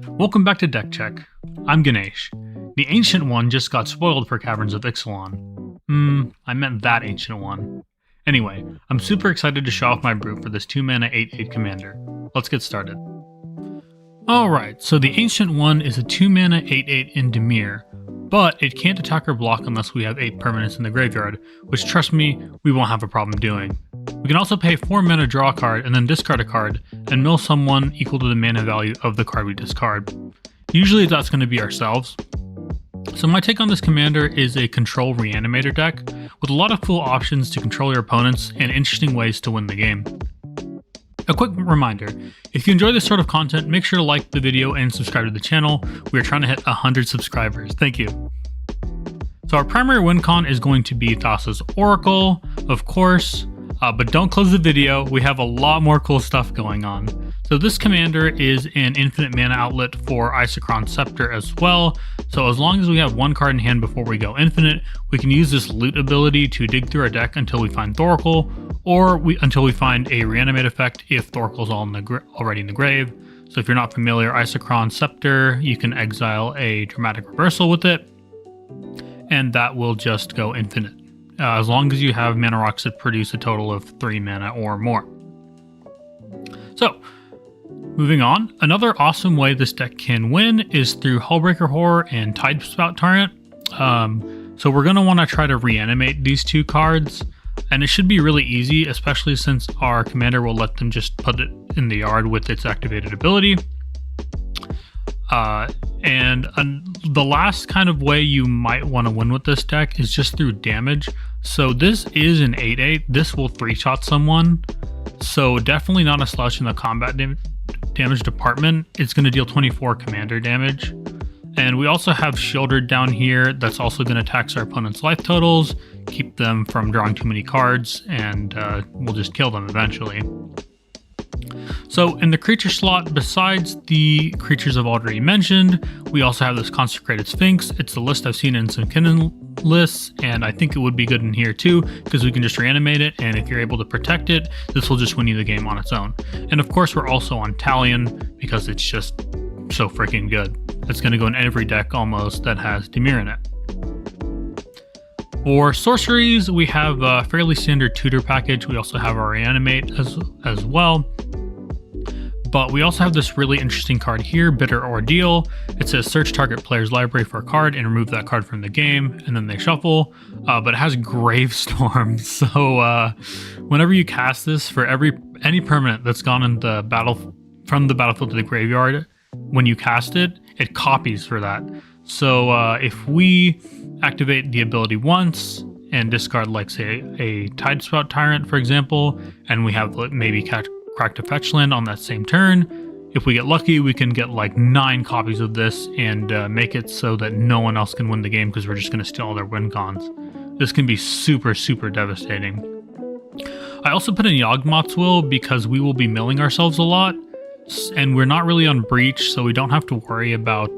Welcome back to Deck Check. I'm Ganesh. The Ancient One just got spoiled for Caverns of Ixalan. I meant that Ancient One. Anyway, I'm super excited to show off my brew for this 2-mana 8/8 commander. Let's get started. Alright, so the Ancient One is a 2-mana 8/8 in Dimir, but it can't attack or block unless we have 8 permanents in the graveyard, which trust me, we won't have a problem doing. We can also pay 4 mana, draw a card, and then discard a card, and mill someone equal to the mana value of the card we discard. Usually that's going to be ourselves. So my take on this commander is a control reanimator deck, with a lot of cool options to control your opponents and interesting ways to win the game. A quick reminder, if you enjoy this sort of content, make sure to like the video and subscribe to the channel. We are trying to hit 100 subscribers. Thank you. So our primary win con is going to be Thassa's Oracle, of course. But don't close the video, we have a lot more cool stuff going on. So this commander is an infinite mana outlet for Isochron Scepter as well, so as long as we have one card in hand before we go infinite, we can use this loot ability to dig through our deck until we find Thoracle, or until we find a reanimate effect if Thoracle's already in the grave. So if you're not familiar, Isochron Scepter, you can exile a dramatic reversal with it, and that will just go infinite. As long as you have mana rocks that produce a total of 3 mana or more. So, moving on, another awesome way this deck can win is through Hullbreaker Horror and Tidespout Tyrant. So we're going to want to try to reanimate these two cards, and it should be really easy, especially since our commander will let them just put it in the yard with its activated ability. The last kind of way you might want to win with this deck is just through damage. So this is an 8/8. This will 3-shot someone. So definitely not a slouch in the combat damage department. It's going to deal 24 commander damage. And we also have Shieldred down here that's also going to tax our opponent's life totals, keep them from drawing too many cards, and we'll just kill them eventually. So in the creature slot, besides the creatures I've already mentioned, we also have this Consecrated Sphinx. It's the list I've seen in some Kinnan lists, and I think it would be good in here too, because we can just reanimate it, and if you're able to protect it, this will just win you the game on its own. And of course, we're also on Talion, because it's just so freaking good. It's going to go in every deck almost that has Dimir in it. For sorceries, we have a fairly standard tutor package. We also have our reanimate as well. But we also have this really interesting card here, Bitter Ordeal. It says search target player's library for a card and remove that card from the game, and then they shuffle. But it has Gravestorm, so whenever you cast this, for any permanent that's gone in the from the battlefield to the graveyard, when you cast it, it copies for that. So if we activate the ability once and discard, like, say, a Tidespout Tyrant, for example, and we have maybe Cracked a Fetch Land on that same turn, if we get lucky, we can get like 9 copies of this and make it so that no one else can win the game because we're just going to steal all their win cons. This can be super, super devastating. I also put in Yawgmoth's Will because we will be milling ourselves a lot, and we're not really on Breach, so we don't have to worry about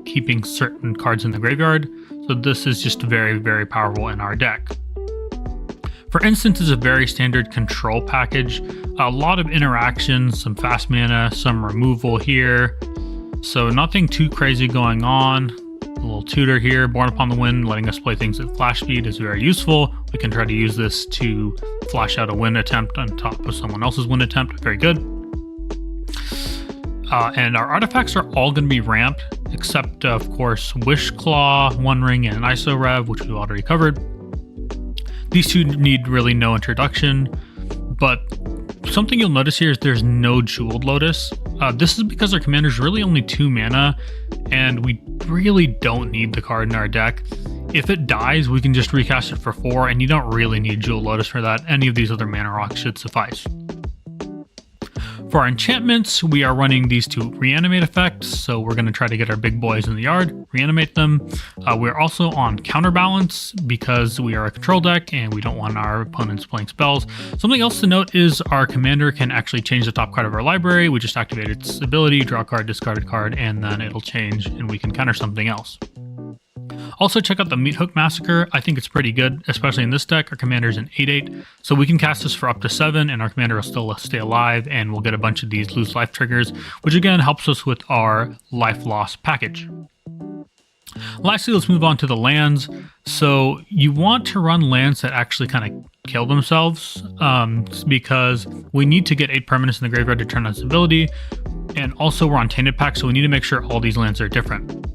keeping certain cards in the graveyard. So this is just very, very powerful in our deck. For instance, it's a very standard control package. A lot of interaction, some fast mana, some removal here. So nothing too crazy going on. A little tutor here, Born Upon the Wind, letting us play things at flash speed is very useful. We can try to use this to flash out a win attempt on top of someone else's win attempt. Very good. And our artifacts are all going to be ramped, except of course Wishclaw, One Ring, and Iso Rev, which we've already covered. These two need really no introduction, but something you'll notice here is there's no Jeweled Lotus. This is because our commander is really only 2 mana, and we really don't need the card in our deck. If it dies, we can just recast it for 4, and you don't really need Jeweled Lotus for that. Any of these other mana rocks should suffice. For our enchantments, we are running these two reanimate effects, so we're going to try to get our big boys in the yard, reanimate them. We're also on Counterbalance because we are a control deck and we don't want our opponents playing spells. Something else to note is our commander can actually change the top card of our library. We just activate its ability, draw a card, discard a card, and then it'll change and we can counter something else. Also, check out the Meat Hook Massacre. I think it's pretty good, especially in this deck. Our commander's an 8/8, so we can cast this for up to 7, and our commander will still stay alive, and we'll get a bunch of these lose life triggers, which again helps us with our life loss package. Lastly, let's move on to the lands. So you want to run lands that actually kind of kill themselves, because we need to get 8 permanents in the graveyard to turn on ability, and also we're on Tainted Pact, so we need to make sure all these lands are different.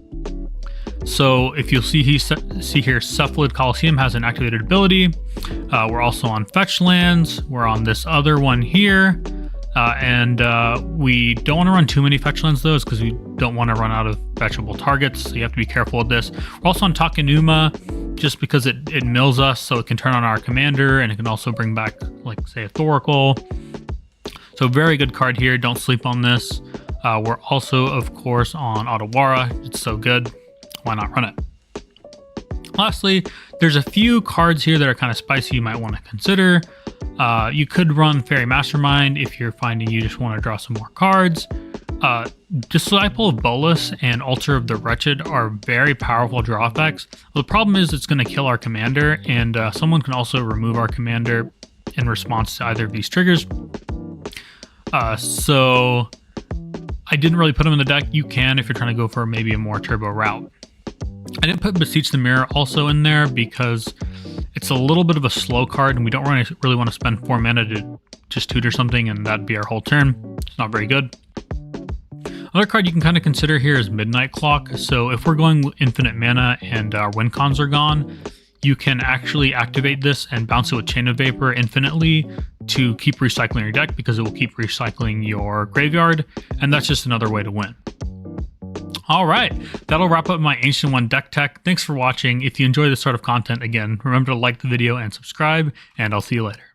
So if you'll see here, Cephalid Coliseum has an activated ability. We're also on Fetch lands. We're on this other one here. And we don't want to run too many fetch lands though, because we don't want to run out of fetchable targets, so you have to be careful with this. We're also on Takenuma, just because it mills us, so it can turn on our commander, and it can also bring back, like, say, a Thoracle. So very good card here, don't sleep on this. We're also, of course, on Otawara. It's so good, why not run it? Lastly, there's a few cards here that are kind of spicy you might want to consider. You could run Fairy Mastermind if you're finding you just want to draw some more cards. Disciple of Bolus and Altar of the Wretched are very powerful draw effects. The problem is it's going to kill our commander, and someone can also remove our commander in response to either of these triggers. So I didn't really put them in the deck. You can if you're trying to go for maybe a more turbo route. I didn't put Beseech the Mirror also in there because it's a little bit of a slow card, and we don't really want to spend 4 mana to just tutor something, and that'd be our whole turn. It's not very good. Another card you can kind of consider here is Midnight Clock. So if we're going infinite mana and our win cons are gone, you can actually activate this and bounce it with Chain of Vapor infinitely to keep recycling your deck, because it will keep recycling your graveyard, and that's just another way to win. All right, that'll wrap up my Ancient One deck tech. Thanks for watching. If you enjoy this sort of content, again, remember to like the video and subscribe, and I'll see you later.